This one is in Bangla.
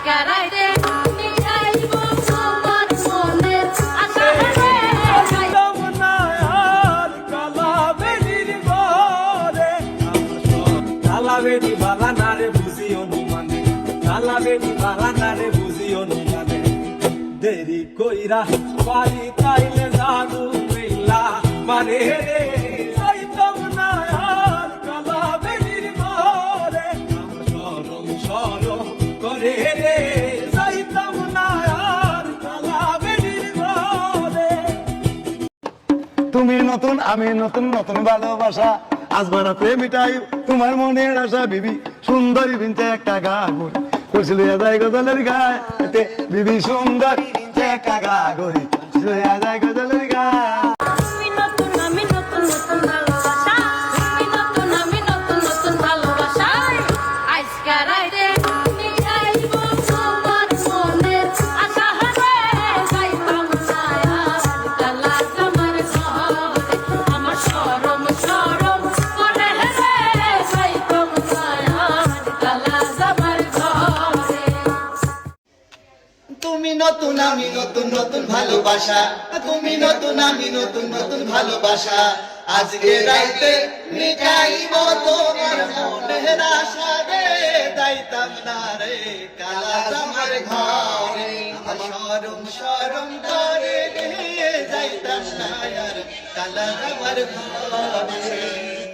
আজকে রাইতে মিটাইব আমার মনের আশা রে যাইতাম না আর কালা বেডির ঘরে কালা বেডি বালা না রে বুঝিও নো মানে কালা বেডি বালা না রে বুঝিও নো মানে দেরি কইরা বাড়ি তাইলে জাদু মিল্লা মানে রে যাইতাম না আর কালা বেডির ঘরে শরম শরম করে রে যাইতাম না আর কালা বেডির ঘরে। তুমি নতুন আমি নতুন নতুন ভালোবাসা আজ বারাতে মিটাই তোমার মনের আশা বিবি সুন্দরী বিনতে একটা গা গড়ি কইছিল যায় গজলের গায় এতে বিবি সুন্দরী বিনতে একটা গা গড়ি কইছিল যায় গজলের গায়। তুমি নতুন আমি নতুন নতুন ভালোবাসা তুমি নতুন আমি নতুন নতুন ভালোবাসা আজকে রাইতে মিটাইব আমার মনের আশা রে যাইতাম না আর কালা আমার ঘরে আমার শরম শরম করে রে যাইতাম না আর কালা আমার ঘরে। তুমি নতুন আমি নতুন নতুন ভালোবাসা তুমি নতুন আমি নতুন নতুন ভালোবাসা আজকে রাইতে মিটাইব তোমার মনের আশা রে যাইতাম না রে কালা আমার ঘরে আমার শরম শরম করে রে যাইতাম না আর কালা আমার ঘরে।